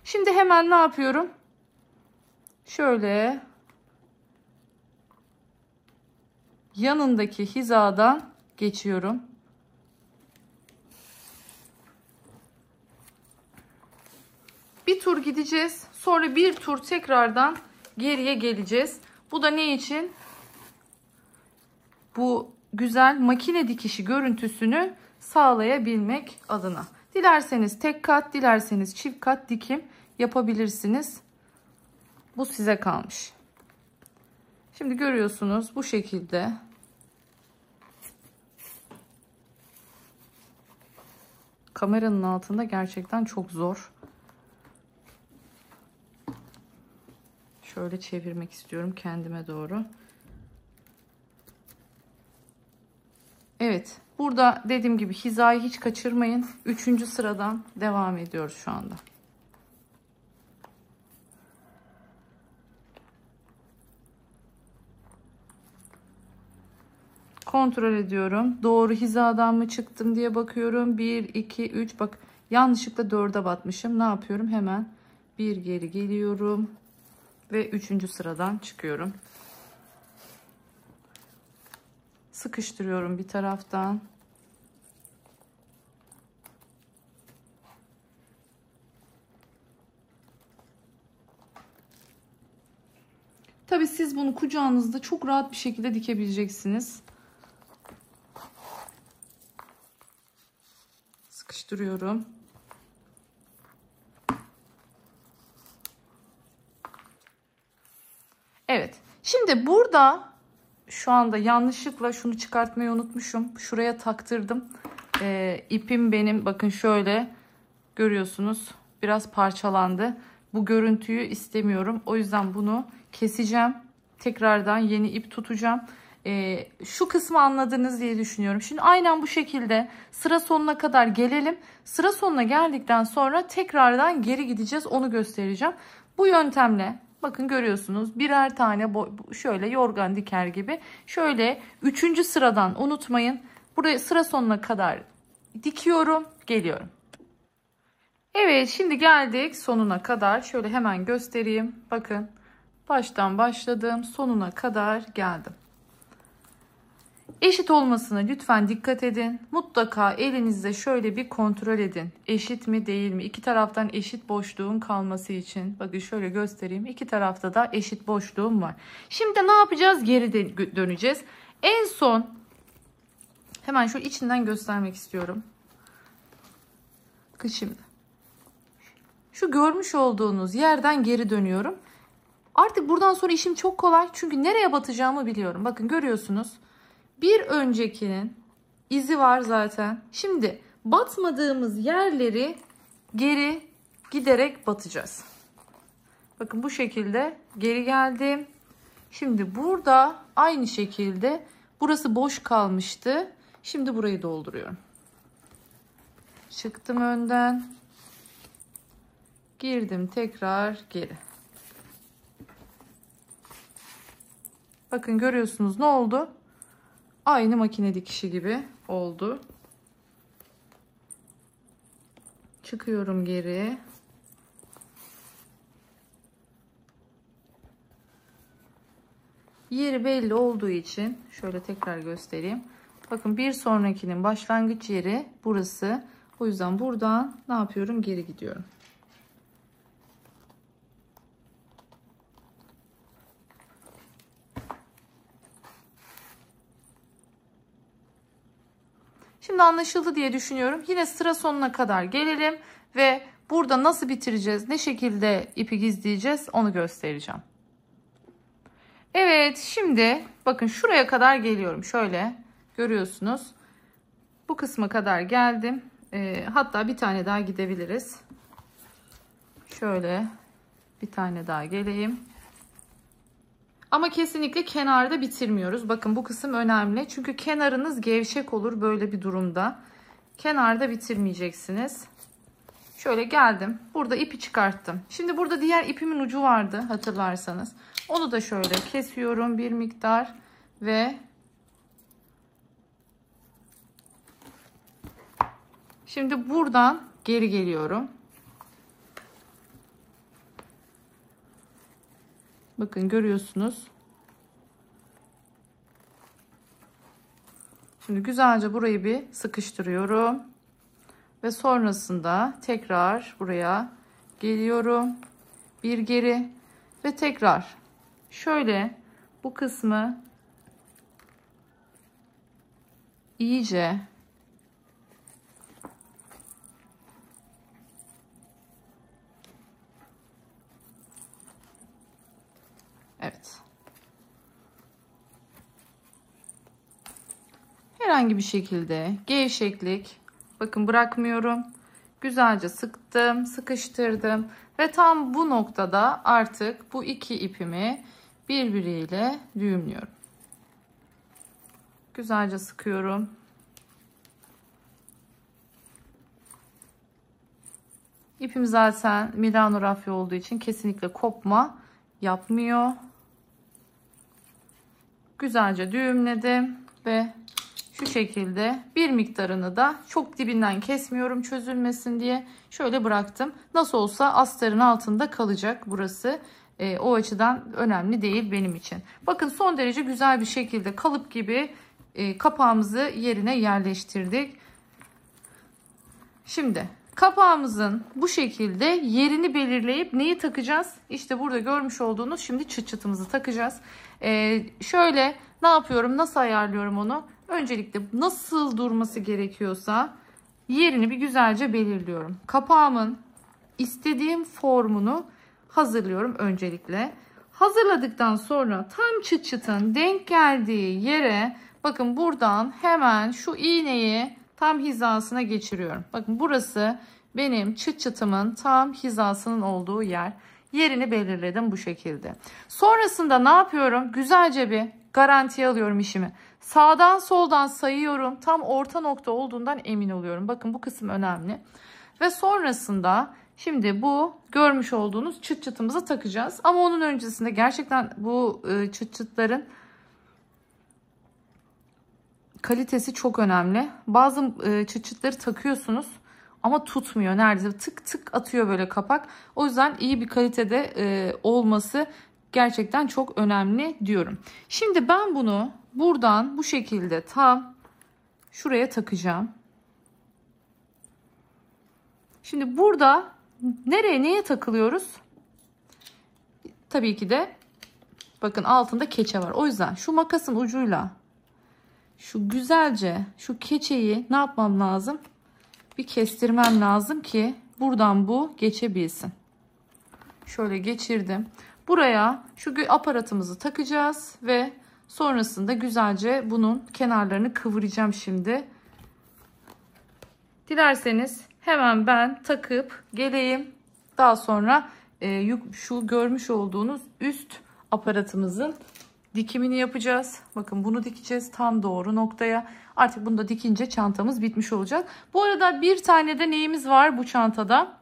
Şimdi hemen ne yapıyorum? Şöyle yanındaki hizadan geçiyorum. Bir tur gideceğiz. Sonra bir tur tekrardan geriye geleceğiz. Bu da ne için? Bu güzel makine dikişi görüntüsünü sağlayabilmek adına. Dilerseniz tek kat, dilerseniz çift kat dikim yapabilirsiniz. Bu size kalmış. Şimdi görüyorsunuz bu şekilde. Kameranın altında gerçekten çok zor. Şöyle çevirmek istiyorum kendime doğru. Evet. Burada dediğim gibi hizayı hiç kaçırmayın. 3. sıradan devam ediyoruz şu anda. Kontrol ediyorum. Doğru hizadan mı çıktım diye bakıyorum. 1, 2, 3. Bak yanlışlıkla 4'e batmışım. Ne yapıyorum? Hemen bir geri geliyorum. Ve 3. sıradan çıkıyorum. Sıkıştırıyorum bir taraftan. Tabii siz bunu kucağınızda çok rahat bir şekilde dikebileceksiniz. Sıkıştırıyorum. Evet. Şimdi burada şu anda yanlışlıkla şunu çıkartmayı unutmuşum. Şuraya taktırdım. İpim benim bakın şöyle görüyorsunuz. Biraz parçalandı. Bu görüntüyü istemiyorum. O yüzden bunu keseceğim. Tekrardan yeni ip tutacağım. Şu kısmı anladınız diye düşünüyorum. Şimdi aynen bu şekilde sıra sonuna kadar gelelim. Sıra sonuna geldikten sonra tekrardan geri gideceğiz. Onu göstereceğim. Bu yöntemle bakın görüyorsunuz birer tane şöyle yorgan diker gibi. Şöyle 3. sıradan unutmayın. Buraya sıra sonuna kadar dikiyorum. Geliyorum. Evet şimdi geldik sonuna kadar. Şöyle hemen göstereyim. Bakın baştan başladım. Sonuna kadar geldim. Eşit olmasına lütfen dikkat edin. Mutlaka elinizde şöyle bir kontrol edin. Eşit mi değil mi? İki taraftan eşit boşluğun kalması için. Bakın şöyle göstereyim. İki tarafta da eşit boşluğum var. Şimdi ne yapacağız? Geri döneceğiz. En son hemen şu içinden göstermek istiyorum. Bakın şimdi. Şu görmüş olduğunuz yerden geri dönüyorum. Artık buradan sonra işim çok kolay. Çünkü nereye batacağımı biliyorum. Bakın görüyorsunuz. Bir öncekinin izi var zaten. Şimdi batmadığımız yerleri geri giderek batacağız. Bakın bu şekilde geri geldim. Şimdi burada aynı şekilde burası boş kalmıştı. Şimdi burayı dolduruyorum. Çıktım önden. Girdim tekrar geri. Bakın görüyorsunuz ne oldu? Aynı makine dikişi gibi oldu. Çıkıyorum geri. Yeri belli olduğu için şöyle tekrar göstereyim. Bakın bir sonrakinin başlangıç yeri burası. O yüzden buradan ne yapıyorum? Geri gidiyorum. Şimdi anlaşıldı diye düşünüyorum. Yine sıra sonuna kadar gelelim ve burada nasıl bitireceğiz, ne şekilde ipi gizleyeceğiz onu göstereceğim. Evet, şimdi bakın şuraya kadar geliyorum. Şöyle görüyorsunuz. Bu kısma kadar geldim. Hatta bir tane daha gidebiliriz. Şöyle bir tane daha geleyim. Ama kesinlikle kenarda bitirmiyoruz. Bakın bu kısım önemli. Çünkü kenarınız gevşek olur böyle bir durumda. Kenarda bitirmeyeceksiniz. Şöyle geldim. Burada ipi çıkarttım. Şimdi burada diğer ipimin ucu vardı hatırlarsanız. Onu da şöyle kesiyorum bir miktar ve şimdi buradan geri geliyorum. Bakın görüyorsunuz. Şimdi güzelce burayı bir sıkıştırıyorum. Ve sonrasında tekrar buraya geliyorum. Bir geri ve tekrar şöyle bu kısmı iyice evet. Herhangi bir şekilde gevşeklik, bakın bırakmıyorum. Güzelce sıktım, sıkıştırdım ve tam bu noktada artık bu iki ipimi birbiriyle düğümlüyorum. Güzelce sıkıyorum. İpim zaten Milano rafya olduğu için kesinlikle kopma yapmıyor. Güzelce düğümledim ve şu şekilde bir miktarını da çok dibinden kesmiyorum çözülmesin diye şöyle bıraktım. Nasıl olsa astarın altında kalacak burası. O açıdan önemli değil benim için. Bakın son derece güzel bir şekilde kalıp gibi kapağımızı yerine yerleştirdik. Şimdi kapağımızın bu şekilde yerini belirleyip neyi takacağız? İşte burada görmüş olduğunuz şimdi çıt çıtımızı takacağız. Şöyle ne yapıyorum? Nasıl ayarlıyorum onu? Öncelikle nasıl durması gerekiyorsa yerini bir güzelce belirliyorum. Kapağımın istediğim formunu hazırlıyorum öncelikle. Hazırladıktan sonra tam çıt çıtın denk geldiği yere bakın buradan hemen şu iğneyi tam hizasına geçiriyorum. Bakın burası benim çıt çıtımın tam hizasının olduğu yer. Yerini belirledim bu şekilde. Sonrasında ne yapıyorum? Güzelce bir garantiye alıyorum işimi. Sağdan soldan sayıyorum. Tam orta nokta olduğundan emin oluyorum. Bakın bu kısım önemli. Ve sonrasında şimdi bu görmüş olduğunuz çıt çıtımızı takacağız. Ama onun öncesinde gerçekten bu çıt çıtların kalitesi çok önemli. Bazı çıt çıtları takıyorsunuz ama tutmuyor. Neredeyse tık tık atıyor böyle kapak. O yüzden iyi bir kalitede olması gerçekten çok önemli diyorum. Şimdi ben bunu buradan bu şekilde tam şuraya takacağım. Şimdi burada neye takılıyoruz? Tabii ki de bakın altında keçe var. O yüzden şu makasın ucuyla şu güzelce şu keçeyi ne yapmam lazım? Bir kestirmem lazım ki buradan bu geçebilsin. Şöyle geçirdim. Buraya şu aparatımızı takacağız ve sonrasında güzelce bunun kenarlarını kıvıracağım şimdi. Dilerseniz hemen ben takıp geleyim. Daha sonra şu görmüş olduğunuz üst aparatımızın dikimini yapacağız. Bakın bunu dikeceğiz tam doğru noktaya. Artık bunu da dikince çantamız bitmiş olacak. Bu arada bir tane de neyimiz var bu çantada?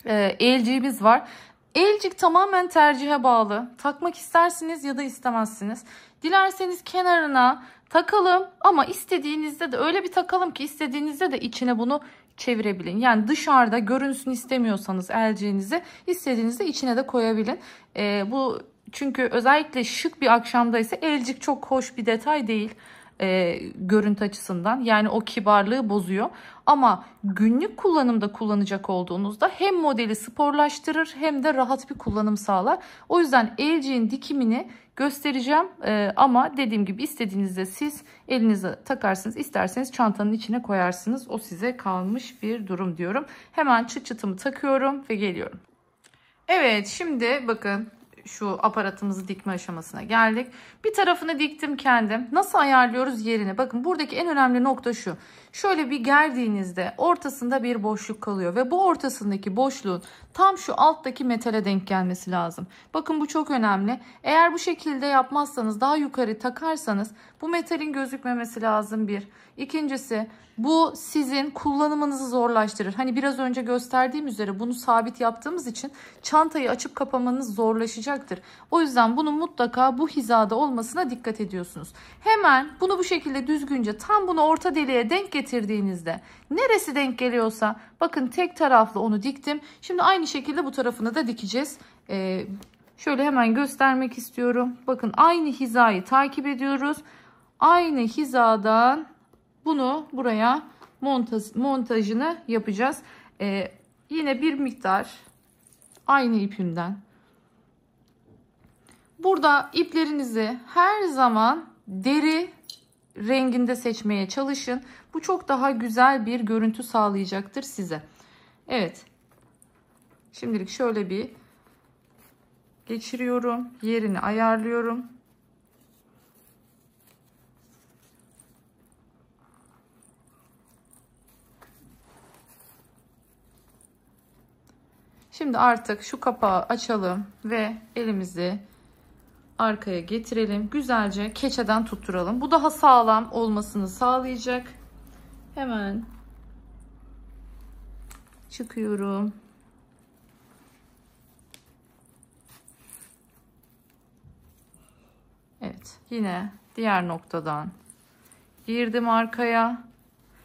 Elciğimiz var. Elcik tamamen tercihe bağlı. Takmak istersiniz ya da istemezsiniz. Dilerseniz kenarına takalım ama istediğinizde de öyle bir takalım ki istediğinizde de içine bunu çevirebilin. Yani dışarıda görünsün istemiyorsanız elciğinizi istediğinizde içine de koyabilin. Bu çünkü özellikle şık bir akşamda ise elcik çok hoş bir detay değil. görüntü açısından. Yani o kibarlığı bozuyor. Ama günlük kullanımda kullanacak olduğunuzda hem modeli sporlaştırır hem de rahat bir kullanım sağlar. O yüzden elciğin dikimini göstereceğim. Ama dediğim gibi istediğinizde siz elinize takarsınız. İsterseniz çantanın içine koyarsınız. O size kalmış bir durum diyorum. Hemen çıt çıtımı takıyorum ve geliyorum. Evet, şimdi bakın şu aparatımızı dikme aşamasına geldik. Bir tarafını diktim kendim. Nasıl ayarlıyoruz yerini? Bakın buradaki en önemli nokta şu. Şöyle bir gerdiğinizde ortasında bir boşluk kalıyor ve bu ortasındaki boşluğun tam şu alttaki metale denk gelmesi lazım. Bakın bu çok önemli. Eğer bu şekilde yapmazsanız, daha yukarı takarsanız bu metalin gözükmemesi lazım bir. İkincisi, bu sizin kullanımınızı zorlaştırır. Hani biraz önce gösterdiğim üzere bunu sabit yaptığımız için çantayı açıp kapamanız zorlaşacaktır. O yüzden bunun mutlaka bu hizada olmasına dikkat ediyorsunuz. Hemen bunu bu şekilde düzgünce tam bunu orta deliğe denk getirdiğinizde neresi denk geliyorsa bakın tek taraflı onu diktim. Şimdi aynı şekilde bu tarafını da dikeceğiz. Şöyle hemen göstermek istiyorum. Bakın aynı hizayı takip ediyoruz. Aynı hizadan bunu buraya montajını yapacağız. Yine bir miktar aynı ipimden. Burada iplerinizi her zaman deri renginde seçmeye çalışın. Bu çok daha güzel bir görüntü sağlayacaktır size. Evet. Şimdilik şöyle bir geçiriyorum. Yerini ayarlıyorum. Şimdi artık şu kapağı açalım ve elimizi arkaya getirelim. Güzelce keçeden tutturalım. Bu daha sağlam olmasını sağlayacak. Hemen çıkıyorum. Evet, yine diğer noktadan girdim arkaya.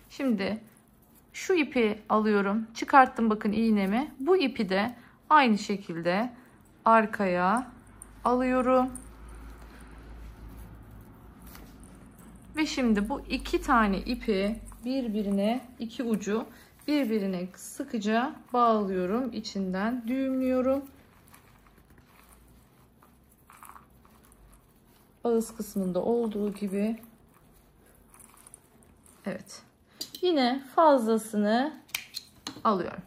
Şimdi şu ipi alıyorum. Çıkarttım bakın iğnemi. Bu ipi de aynı şekilde arkaya alıyorum. Ve şimdi bu iki tane ipi birbirine, iki ucu birbirine sıkıca bağlıyorum. İçinden düğümlüyorum. Ağız kısmında olduğu gibi. Evet. Yine fazlasını alıyorum.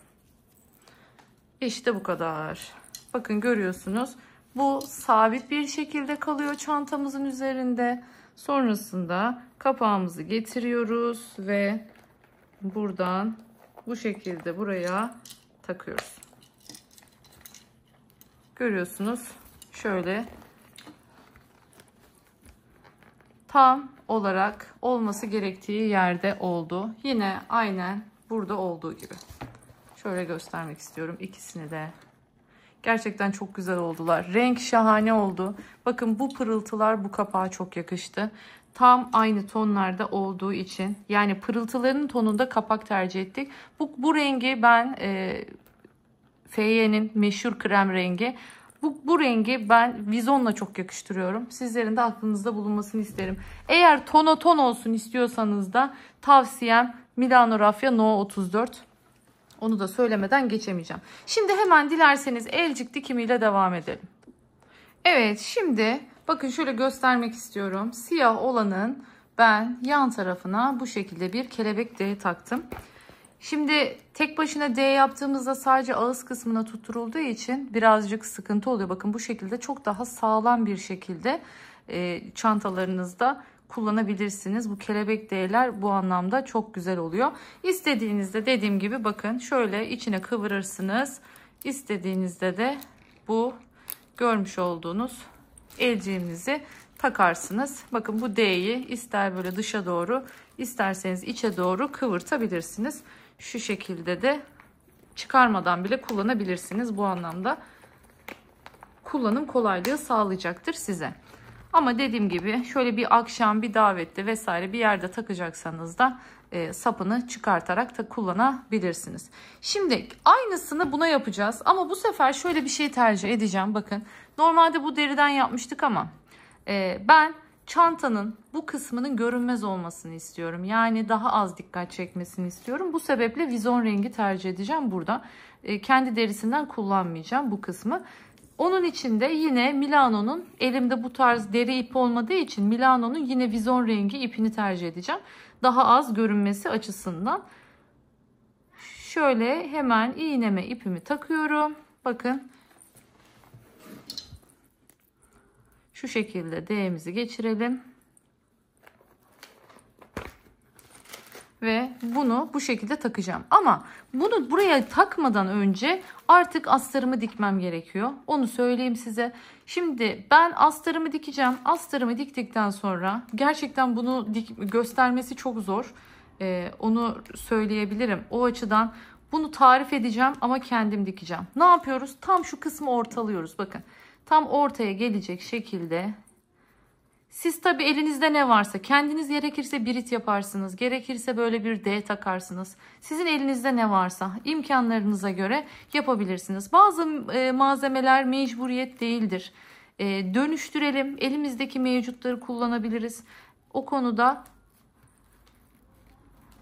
İşte bu kadar. Bakın görüyorsunuz. Bu sabit bir şekilde kalıyor çantamızın üzerinde. Sonrasında kapağımızı getiriyoruz ve buradan bu şekilde buraya takıyoruz. Görüyorsunuz. Şöyle tam olarak olması gerektiği yerde oldu. Yine aynen burada olduğu gibi. Şöyle göstermek istiyorum ikisini de. Gerçekten çok güzel oldular. Renk şahane oldu. Bakın bu pırıltılar bu kapağa çok yakıştı. Tam aynı tonlarda olduğu için, yani pırıltıların tonunda kapak tercih ettik. Bu rengi ben Feye'nin meşhur krem rengi. Bu rengi ben vizonla çok yakıştırıyorum. Sizlerin de aklınızda bulunmasını isterim. Eğer ton olsun istiyorsanız da tavsiyem Milano Raffia No 34. Onu da söylemeden geçemeyeceğim. Şimdi hemen dilerseniz elcik dikimiyle devam edelim. Evet, şimdi bakın şöyle göstermek istiyorum. Siyah olanın ben yan tarafına bu şekilde bir kelebek D taktım. Şimdi tek başına D yaptığımızda sadece ağız kısmına tutturulduğu için birazcık sıkıntı oluyor. Bakın bu şekilde çok daha sağlam bir şekilde çantalarınızda kullanabilirsiniz. Bu kelebek D'ler bu anlamda çok güzel oluyor. İstediğinizde dediğim gibi bakın şöyle içine kıvırırsınız. İstediğinizde de bu görmüş olduğunuz elciğimizi takarsınız. Bakın bu D'yi ister böyle dışa doğru, isterseniz içe doğru kıvırtabilirsiniz. Şu şekilde de çıkarmadan bile kullanabilirsiniz. Bu anlamda kullanım kolaylığı sağlayacaktır size. Ama dediğim gibi şöyle bir akşam bir davette vesaire bir yerde takacaksanız da sapını çıkartarak da kullanabilirsiniz. Şimdi aynısını buna yapacağız ama bu sefer şöyle bir şey tercih edeceğim. Bakın normalde bu deriden yapmıştık ama ben çantanın bu kısmının görünmez olmasını istiyorum. Yani daha az dikkat çekmesini istiyorum. Bu sebeple vizon rengi tercih edeceğim burada. Kendi derisinden kullanmayacağım bu kısmı. Onun için de yine Milano'nun, elimde bu tarz deri ip olmadığı için Milano'nun yine vizon rengi ipini tercih edeceğim. Daha az görünmesi açısından. Şöyle hemen iğneme ipimi takıyorum. Bakın. Şu şekilde D'mizi geçirelim. Ve bunu bu şekilde takacağım. Ama bunu buraya takmadan önce artık astarımı dikmem gerekiyor. Onu söyleyeyim size. Şimdi ben astarımı dikeceğim. Astarımı diktikten sonra gerçekten bunu göstermesi çok zor. Onu söyleyebilirim. O açıdan bunu tarif edeceğim ama kendim dikeceğim. Ne yapıyoruz? Tam şu kısmı ortalıyoruz. Bakın. Tam ortaya gelecek şekilde. Siz tabi elinizde ne varsa, kendiniz gerekirse birit yaparsınız, gerekirse böyle bir D takarsınız. Sizin elinizde ne varsa imkanlarınıza göre yapabilirsiniz. Bazı malzemeler mecburiyet değildir. Dönüştürelim, elimizdeki mevcutları kullanabiliriz. O konuda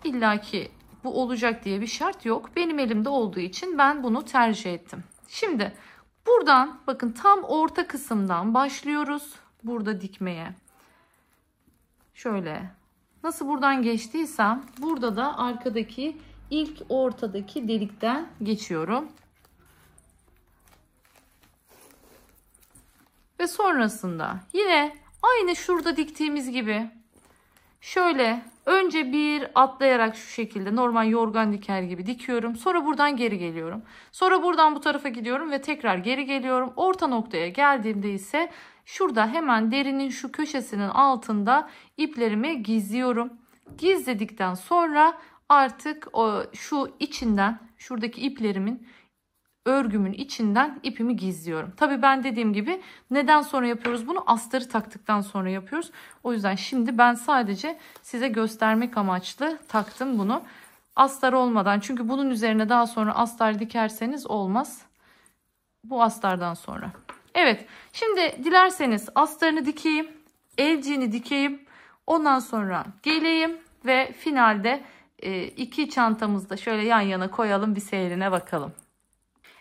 illaki bu olacak diye bir şart yok. Benim elimde olduğu için ben bunu tercih ettim. Şimdi buradan bakın tam orta kısımdan başlıyoruz burada dikmeye. Şöyle nasıl buradan geçtiysem burada da arkadaki ilk ortadaki delikten geçiyorum. Ve sonrasında yine aynı şurada diktiğimiz gibi şöyle önce bir atlayarak şu şekilde normal yorgan diker gibi dikiyorum. Sonra buradan geri geliyorum. Sonra buradan bu tarafa gidiyorum ve tekrar geri geliyorum. Orta noktaya geldiğimde ise şurada hemen derinin şu köşesinin altında iplerimi gizliyorum. Gizledikten sonra artık şu içinden, şuradaki iplerimin, örgümün içinden ipimi gizliyorum. Tabii ben dediğim gibi neden sonra yapıyoruz bunu? Astarı taktıktan sonra yapıyoruz. O yüzden şimdi ben sadece size göstermek amaçlı taktım bunu. Astar olmadan, çünkü bunun üzerine daha sonra astar dikerseniz olmaz. Bu astardan sonra. Evet, şimdi dilerseniz astarını dikeyim, elciğini dikeyim. Ondan sonra geleyim ve finalde iki çantamızı da şöyle yan yana koyalım, bir seyrine bakalım.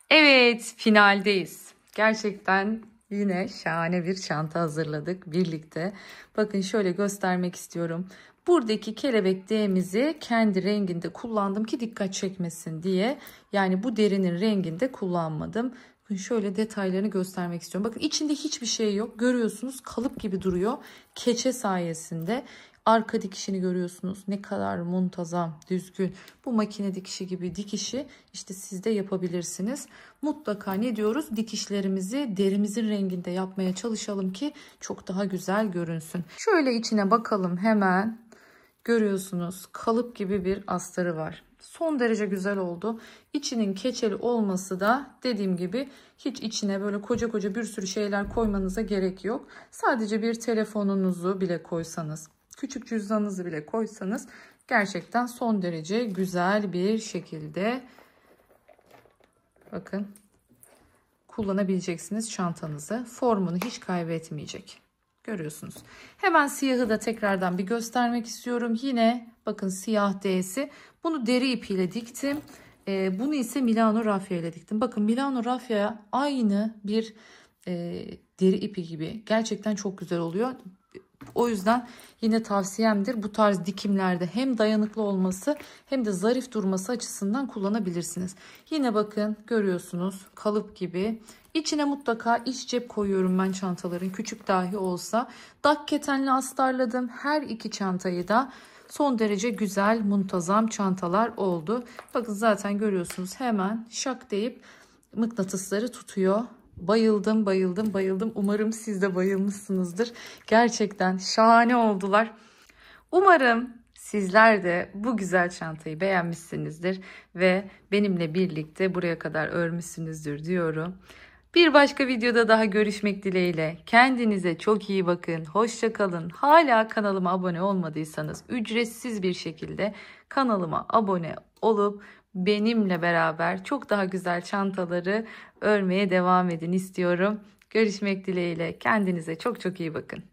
Evet, finaldeyiz. Gerçekten yine şahane bir çanta hazırladık birlikte. Bakın şöyle göstermek istiyorum. Buradaki kelebek D'mizi kendi renginde kullandım ki dikkat çekmesin diye. Yani bu derinin renginde kullanmadım. Şöyle detaylarını göstermek istiyorum. Bakın içinde hiçbir şey yok. Görüyorsunuz kalıp gibi duruyor. Keçe sayesinde. Arka dikişini görüyorsunuz. Ne kadar muntazam, düzgün. Bu makine dikişi gibi dikişi işte siz de yapabilirsiniz. Mutlaka ne diyoruz? Dikişlerimizi derimizin renginde yapmaya çalışalım ki çok daha güzel görünsün. Şöyle içine bakalım hemen. Görüyorsunuz kalıp gibi bir astarı var. Son derece güzel oldu. İçinin keçeli olması da dediğim gibi hiç içine böyle koca koca bir sürü şeyler koymanıza gerek yok. Sadece bir telefonunuzu bile koysanız, küçük cüzdanınızı bile koysanız gerçekten son derece güzel bir şekilde bakın kullanabileceksiniz çantanızı. Formunu hiç kaybetmeyecek. Görüyorsunuz. Hemen siyahı da tekrardan bir göstermek istiyorum. Yine bakın siyah D'si. Bunu deri ipiyle diktim. Bunu ise Milano Raffia ile diktim. Bakın Milano Raffia aynı bir deri ipi gibi. Gerçekten çok güzel oluyor. O yüzden yine tavsiyemdir. Bu tarz dikimlerde hem dayanıklı olması hem de zarif durması açısından kullanabilirsiniz. Yine bakın görüyorsunuz kalıp gibi. İçine mutlaka iç cep koyuyorum ben çantaların, küçük dahi olsa. Dakketenli astarladım. Her iki çantayı da son derece güzel, muntazam çantalar oldu. Bakın zaten görüyorsunuz hemen şak deyip mıknatısları tutuyor. Bayıldım, bayıldım, bayıldım. Umarım siz de bayılmışsınızdır. Gerçekten şahane oldular. Umarım sizler de bu güzel çantayı beğenmişsinizdir ve benimle birlikte buraya kadar örmüşsünüzdür diyorum. Bir başka videoda daha görüşmek dileğiyle. Kendinize çok iyi bakın. Hoşça kalın. Hala kanalıma abone olmadıysanız ücretsiz bir şekilde kanalıma abone olup benimle beraber çok daha güzel çantaları örmeye devam edin istiyorum. Görüşmek dileğiyle. Kendinize çok çok iyi bakın.